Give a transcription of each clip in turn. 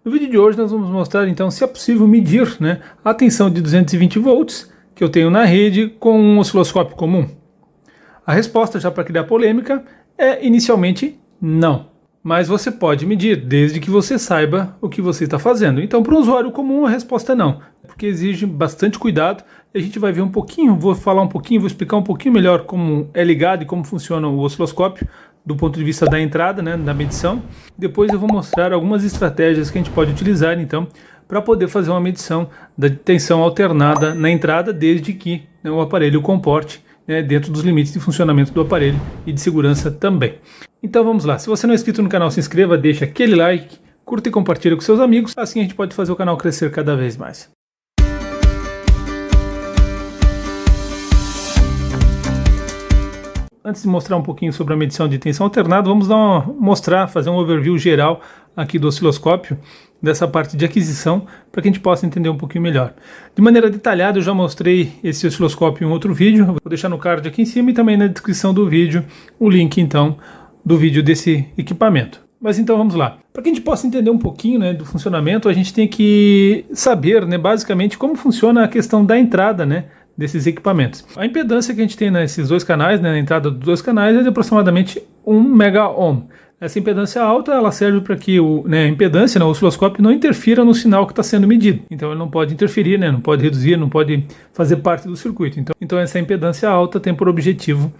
No vídeo de hoje nós vamos mostrar então se é possível medir, né, a tensão de 220 volts que eu tenho na rede com um osciloscópio comum. A resposta, já para criar polêmica, é inicialmente não. Mas você pode medir, desde que você saiba o que você está fazendo. Então, para um usuário comum, a resposta é não, porque exige bastante cuidado. A gente vai ver um pouquinho, vou falar um pouquinho, vou explicar um pouquinho melhor como é ligado e como funciona o osciloscópio, do ponto de vista da entrada, né, da medição. Depois eu vou mostrar algumas estratégias que a gente pode utilizar, então, para poder fazer uma medição da tensão alternada na entrada, desde que, né, o aparelho comporte, né, dentro dos limites de funcionamento do aparelho e de segurança também. Então vamos lá, se você não é inscrito no canal, se inscreva, deixa aquele like, curta e compartilha com seus amigos, assim a gente pode fazer o canal crescer cada vez mais. Antes de mostrar um pouquinho sobre a medição de tensão alternada, vamos fazer um overview geral aqui do osciloscópio, dessa parte de aquisição, para que a gente possa entender um pouquinho melhor. De maneira detalhada, eu já mostrei esse osciloscópio em outro vídeo, vou deixar no card aqui em cima e também na descrição do vídeo o link então do vídeo desse equipamento. Mas então vamos lá. Para que a gente possa entender um pouquinho, né, do funcionamento, a gente tem que saber, né, basicamente como funciona a questão da entrada, né, desses equipamentos. A impedância que a gente tem nesses dois canais, né, na entrada dos dois canais, é de aproximadamente 1 mega-ohm. Essa impedância alta, ela serve para que a impedância, né, o osciloscópio não interfira no sinal que está sendo medido. Então ele não pode interferir, né, não pode reduzir, não pode fazer parte do circuito. Então essa impedância alta tem por objetivo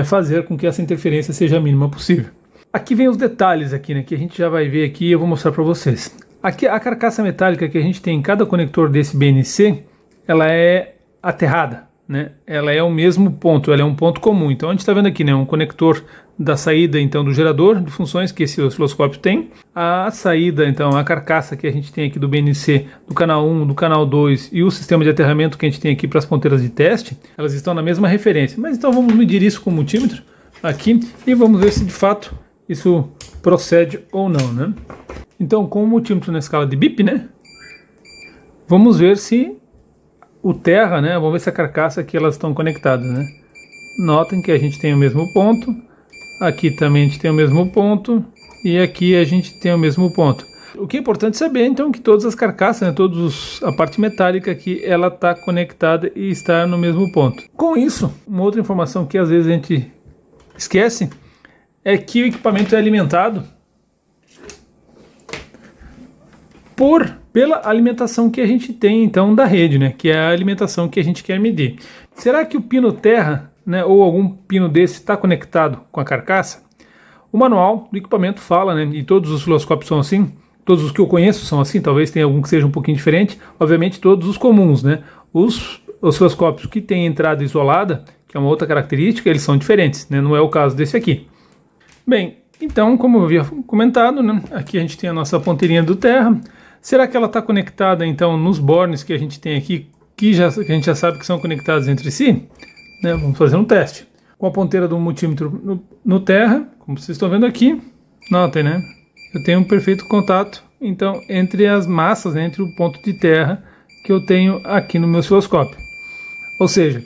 fazer com que essa interferência seja a mínima possível. Aqui vem os detalhes aqui, né, que a gente já vai ver aqui e eu vou mostrar para vocês. Aqui a carcaça metálica que a gente tem em cada conector desse BNC, ela é aterrada, né? Ela é o mesmo ponto, ela é um ponto comum. Então a gente está vendo aqui, né, um conector da saída então do gerador de funções que esse osciloscópio tem, a saída então, a carcaça que a gente tem aqui do BNC, do canal 1, do canal 2 e o sistema de aterramento que a gente tem aqui para as ponteiras de teste, elas estão na mesma referência. Mas então vamos medir isso com o multímetro aqui e vamos ver se de fato isso procede ou não, né? Então com o multímetro na escala de BIP, né, vamos ver se o terra, né, vamos ver se a carcaça aqui elas estão conectadas, né? Notem que a gente tem o mesmo ponto, aqui também a gente tem o mesmo ponto e aqui a gente tem o mesmo ponto. O que é importante saber então que todas as carcaças, né, a parte metálica aqui, ela está conectada e está no mesmo ponto. Com isso, uma outra informação que às vezes a gente esquece é que o equipamento é alimentado pela alimentação que a gente tem então da rede, né, que é a alimentação que a gente quer medir. Será que o pino terra, né, ou algum pino desse está conectado com a carcaça? O manual do equipamento fala, né, e todos os osciloscópios são assim, todos os que eu conheço são assim, talvez tenha algum que seja um pouquinho diferente, obviamente todos os comuns, né, os osciloscópios que têm entrada isolada, que é uma outra característica, eles são diferentes, né, não é o caso desse aqui. Bem, então como eu havia comentado, né, aqui a gente tem a nossa ponteirinha do terra. Será que ela está conectada então nos bornes que a gente tem aqui, que a gente já sabe que são conectados entre si? Né, vamos fazer um teste. Com a ponteira do multímetro no terra, como vocês estão vendo aqui, notem, né? Eu tenho um perfeito contato então entre as massas, né, entre o ponto de terra que eu tenho aqui no meu osciloscópio. Ou seja,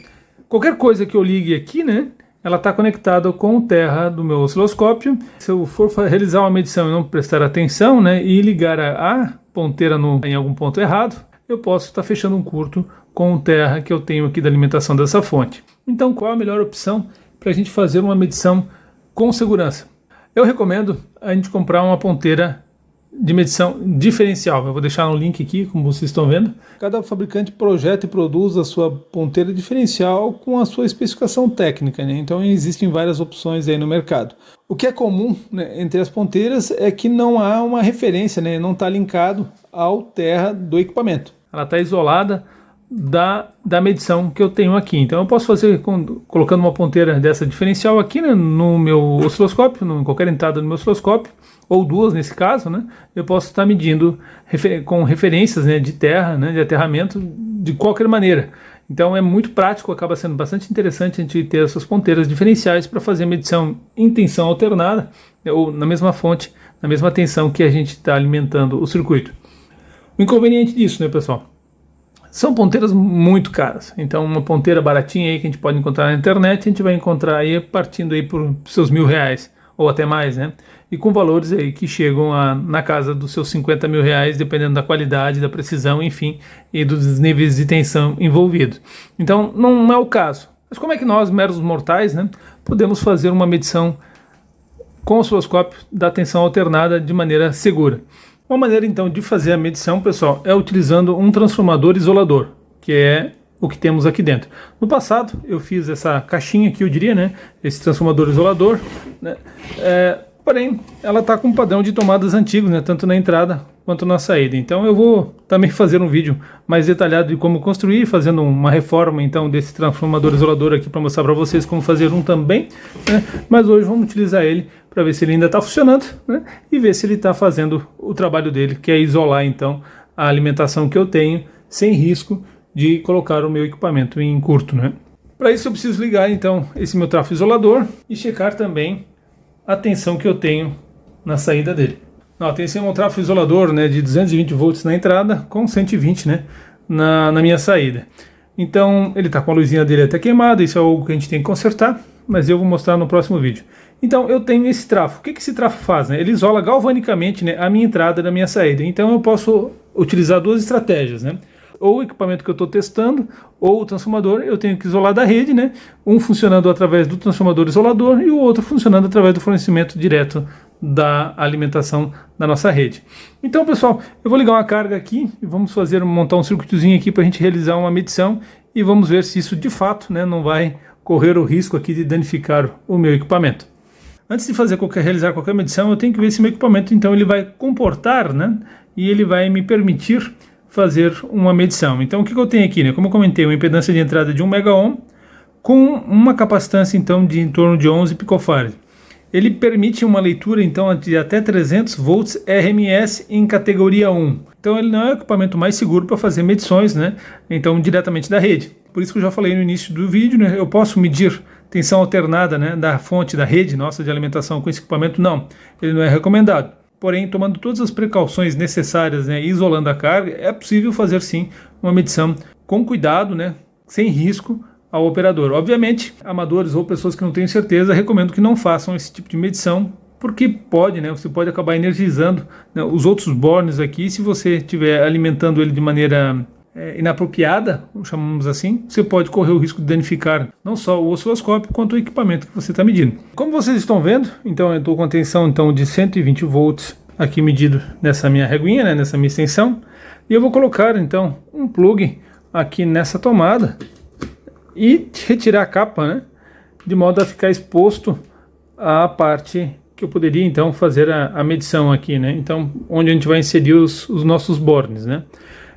qualquer coisa que eu ligue aqui, né, ela está conectada com o terra do meu osciloscópio. Se eu for realizar uma medição e não prestar atenção, né, e ligar a ponteira em algum ponto errado, eu posso estar fechando um curto com o terra que eu tenho aqui da alimentação dessa fonte. Então qual a melhor opção para a gente fazer uma medição com segurança? Eu recomendo a gente comprar uma ponteira de medição diferencial. Eu vou deixar no link aqui, como vocês estão vendo. Cada fabricante projeta e produz a sua ponteira diferencial com a sua especificação técnica, né? Então existem várias opções aí no mercado. O que é comum, né, entre as ponteiras é que não há uma referência, né? Não está linkado ao terra do equipamento. Ela está isolada da medição que eu tenho aqui. Então eu posso fazer colocando uma ponteira dessa diferencial aqui, né, no meu osciloscópio, em qualquer entrada do meu osciloscópio, ou duas nesse caso, né, eu posso estar medindo com referências, né, de terra, né, de aterramento, de qualquer maneira. Então é muito prático, acaba sendo bastante interessante a gente ter essas ponteiras diferenciais para fazer medição em tensão alternada, ou na mesma fonte, na mesma tensão que a gente está alimentando o circuito. O inconveniente disso, né, pessoal? São ponteiras muito caras. Então uma ponteira baratinha aí que a gente pode encontrar na internet, a gente vai encontrar aí partindo aí por seus R$1.000 ou até mais, né? E com valores aí que chegam na casa dos seus 50 mil reais, dependendo da qualidade, da precisão, enfim, e dos níveis de tensão envolvidos. Então, não é o caso. Mas como é que nós, meros mortais, né, podemos fazer uma medição com osciloscópio da tensão alternada de maneira segura? Uma maneira, então, de fazer a medição, pessoal, é utilizando um transformador isolador, que é o que temos aqui dentro. No passado, eu fiz essa caixinha aqui, eu diria, né, esse transformador isolador, né, porém, ela está com um padrão de tomadas antigos, né, tanto na entrada quanto na saída. Então eu vou também fazer um vídeo mais detalhado de como construir, fazendo uma reforma então desse transformador isolador aqui para mostrar para vocês como fazer um também, né? Mas hoje vamos utilizar ele para ver se ele ainda está funcionando, né? E ver se ele está fazendo o trabalho dele, que é isolar então a alimentação que eu tenho sem risco de colocar o meu equipamento em curto, né? Para isso eu preciso ligar então esse meu trafo isolador e checar também a tensão que eu tenho na saída dele. Tem esse um trafo isolador, né, de 220 volts na entrada com 120, né, na minha saída. Então ele está com a luzinha dele até queimada, isso é algo que a gente tem que consertar, mas eu vou mostrar no próximo vídeo. Então eu tenho esse trafo. O que esse trafo faz? Né? Ele isola galvanicamente, né, a minha entrada da minha saída. Então eu posso utilizar duas estratégias, né? Ou o equipamento que eu estou testando, ou o transformador, eu tenho que isolar da rede, né? Um funcionando através do transformador isolador e o outro funcionando através do fornecimento direto da alimentação da nossa rede. Então, pessoal, eu vou ligar uma carga aqui e vamos montar um circuitozinho aqui para a gente realizar uma medição e vamos ver se isso de fato, né, não vai correr o risco aqui de danificar o meu equipamento. Antes de realizar qualquer medição, eu tenho que ver se meu equipamento então ele vai comportar, né? E ele vai me permitir fazer uma medição. Então o que eu tenho aqui, né? Como eu comentei, uma impedância de entrada de 1 megaohm com uma capacitância então de em torno de 11 pF. Ele permite uma leitura então de até 300 volts RMS em categoria 1. Então ele não é o equipamento mais seguro para fazer medições, né? Então diretamente da rede. Por isso que eu já falei no início do vídeo, né? Eu posso medir tensão alternada, né, da fonte da rede nossa de alimentação com esse equipamento? Não, ele não é recomendado. Porém, tomando todas as precauções necessárias, né, isolando a carga, é possível fazer sim uma medição com cuidado, né, sem risco ao operador. Obviamente, amadores ou pessoas que não têm certeza, recomendo que não façam esse tipo de medição, porque pode, né, você pode acabar energizando, né, os outros bornes aqui. Se você estiver alimentando ele de maneira inapropriada, chamamos assim, você pode correr o risco de danificar não só o osciloscópio, quanto o equipamento que você está medindo. Como vocês estão vendo, então eu estou com a tensão então, de 120 volts aqui medido nessa minha reguinha, né, nessa minha extensão, e eu vou colocar então um plug aqui nessa tomada e retirar a capa, né, de modo a ficar exposto à parte que eu poderia então fazer a medição aqui, né, então onde a gente vai inserir os nossos bornes, né.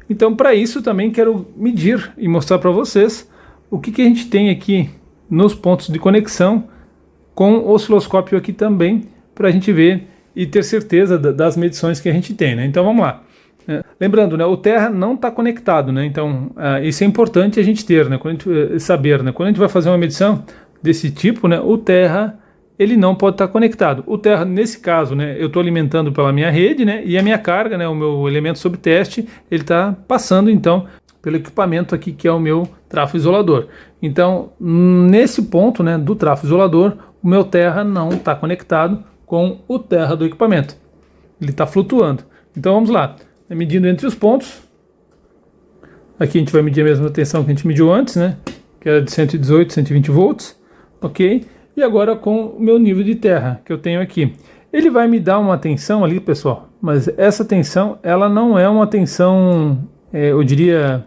Então, para isso, também quero medir e mostrar para vocês o que a gente tem aqui nos pontos de conexão com o osciloscópio aqui também, para a gente ver e ter certeza das medições que a gente tem, né? Então, vamos lá. Lembrando, né, o terra não está conectado, né? Então, isso é importante a gente ter, né? Quando a gente saber, né? Quando a gente vai fazer uma medição desse tipo, né, o terra ele não pode estar conectado. O terra, nesse caso, né, eu estou alimentando pela minha rede, né, e a minha carga, né, o meu elemento sob teste, ele está passando então pelo equipamento aqui que é o meu trafo isolador. Então, nesse ponto, né, do trafo isolador, o meu terra não está conectado com o terra do equipamento. Ele está flutuando. Então vamos lá, medindo entre os pontos. Aqui a gente vai medir a mesma tensão que a gente mediu antes, né, que era de 118, 120 volts, ok? E agora com o meu nível de terra que eu tenho aqui. Ele vai me dar uma tensão ali, pessoal, mas essa tensão, ela não é uma tensão, eu diria,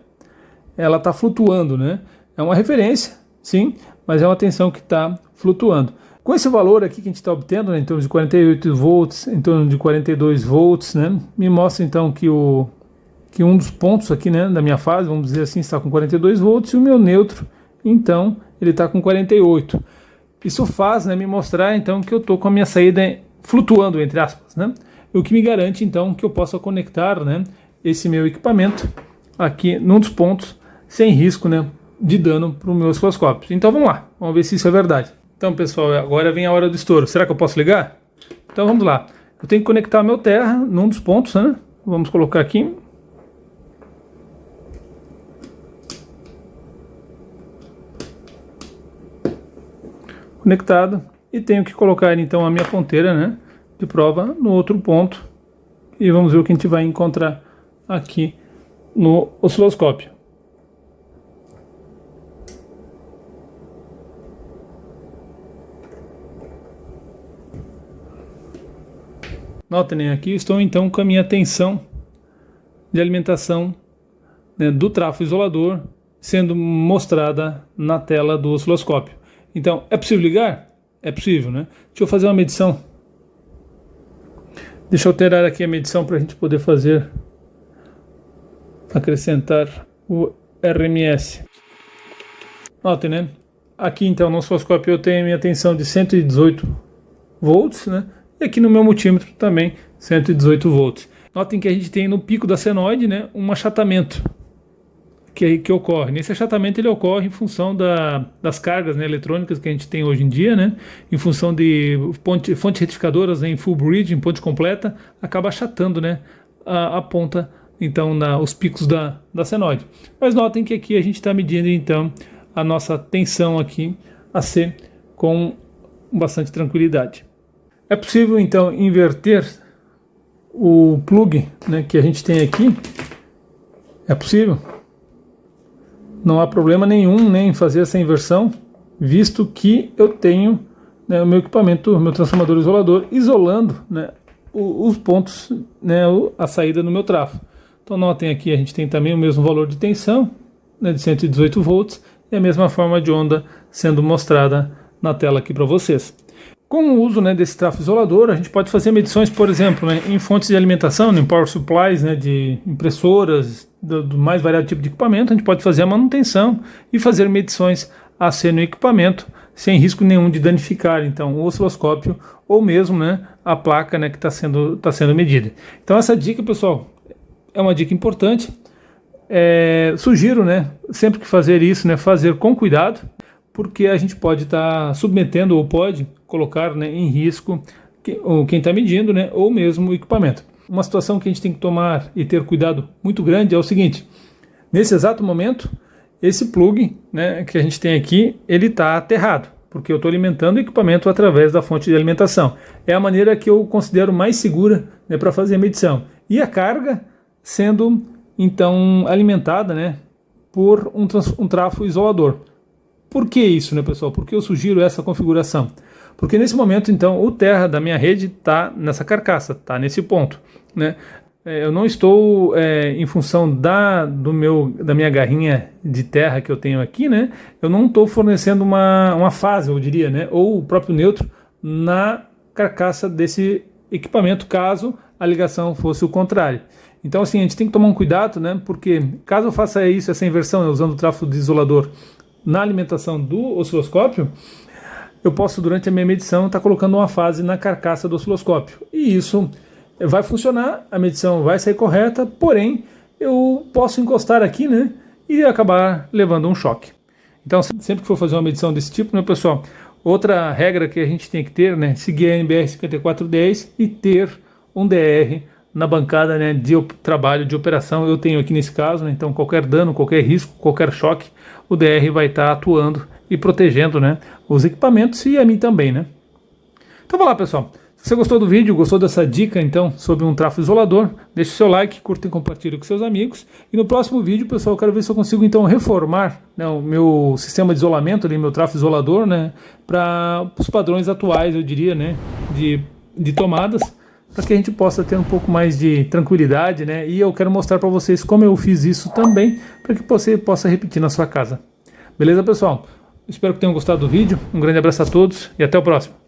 ela está flutuando, né? É uma referência, sim, mas é uma tensão que está flutuando. Com esse valor aqui que a gente está obtendo, né, em torno de 48 volts, em torno de 42 volts, né, me mostra então que um dos pontos aqui, né, da minha fase, vamos dizer assim, está com 42 volts e o meu neutro, então, ele está com 48. Isso faz, né, me mostrar então que eu estou com a minha saída flutuando, entre aspas, né? O que me garante então que eu possa conectar, né, esse meu equipamento aqui num dos pontos sem risco, né, de dano para o meu osciloscópio. Então vamos lá, vamos ver se isso é verdade. Então, pessoal, agora vem a hora do estouro. Será que eu posso ligar? Então vamos lá. Eu tenho que conectar meu terra num dos pontos, né? Vamos colocar aqui. Conectado. e tenho que colocar então a minha ponteira, né, de prova no outro ponto e vamos ver o que a gente vai encontrar aqui no osciloscópio. Notem, aqui estou então com a minha tensão de alimentação, né, do trafo isolador sendo mostrada na tela do osciloscópio. Então, é possível ligar? É possível, né? Deixa eu fazer uma medição. Deixa eu alterar aqui a medição para a gente poder acrescentar o RMS. Notem, né? Aqui então no osciloscópio eu tenho a minha tensão de 118 volts, né? E aqui no meu multímetro também 118 volts. Notem que a gente tem no pico da senoide, né, um achatamento que ocorre. Nesse achatamento ele ocorre em função das cargas, né, eletrônicas que a gente tem hoje em dia, né, em função de fontes retificadoras, né, em full bridge, em ponte completa, acaba achatando, né, a ponta, então, os picos da senoide. Mas notem que aqui a gente está medindo então a nossa tensão aqui AC com bastante tranquilidade. É possível então inverter o plug, né, que a gente tem aqui. É possível. Não há problema nenhum, né, em fazer essa inversão, visto que eu tenho, né, o meu equipamento, o meu transformador isolador, isolando, né, os pontos, né, a saída no meu trafo. Então notem aqui, a gente tem também o mesmo valor de tensão, né, de 118 volts, e a mesma forma de onda sendo mostrada na tela aqui para vocês. Com o uso, né, desse trafo isolador, a gente pode fazer medições, por exemplo, né, em fontes de alimentação, em power supplies, né, de impressoras, do mais variado tipo de equipamento. A gente pode fazer a manutenção e fazer medições AC no equipamento sem risco nenhum de danificar então o osciloscópio ou mesmo, né, a placa, né, que está sendo medida. Então essa dica, pessoal, é uma dica importante. Sugiro, né, sempre que fazer isso, né, fazer com cuidado, porque a gente pode estar submetendo ou pode colocar, né, em risco quem está medindo, né, ou mesmo o equipamento. Uma situação que a gente tem que tomar e ter cuidado muito grande é o seguinte: nesse exato momento, esse plug, né, que a gente tem aqui, ele está aterrado, porque eu estou alimentando o equipamento através da fonte de alimentação. É a maneira que eu considero mais segura, né, para fazer a medição. E a carga sendo então alimentada, né, por um trafo isolador. Por que isso, né, pessoal? Por que eu sugiro essa configuração? Porque nesse momento, então, o terra da minha rede está nessa carcaça, está nesse ponto, né? Eu não estou em função da minha garrinha de terra que eu tenho aqui, né? Eu não estou fornecendo uma fase, eu diria, né? Ou o próprio neutro na carcaça desse equipamento, caso a ligação fosse o contrário. Então, assim, a gente tem que tomar um cuidado, né? Porque caso eu faça isso, essa inversão, né, usando o tráfego de isolador na alimentação do osciloscópio, eu posso, durante a minha medição, estar colocando uma fase na carcaça do osciloscópio. E isso vai funcionar, a medição vai sair correta, porém, eu posso encostar aqui, né, e acabar levando um choque. Então, sempre que for fazer uma medição desse tipo, né, pessoal, outra regra que a gente tem que ter, né, seguir a NBR 5410 e ter um DR na bancada, né, de trabalho, de operação. Eu tenho aqui nesse caso, né, então qualquer dano, qualquer risco, qualquer choque, o DR vai estar atuando e protegendo, né, os equipamentos e a mim também, né. Então vai lá, pessoal. Se você gostou do vídeo, gostou dessa dica então sobre um trafo isolador, deixe seu like, curta e compartilhe com seus amigos. E no próximo vídeo, pessoal, eu quero ver se eu consigo então reformar, né, o meu sistema de isolamento, meu trafo isolador, né, para os padrões atuais, eu diria, né, de tomadas, para que a gente possa ter um pouco mais de tranquilidade, né? E eu quero mostrar para vocês como eu fiz isso também, para que você possa repetir na sua casa. Beleza, pessoal? Espero que tenham gostado do vídeo. Um grande abraço a todos e até o próximo.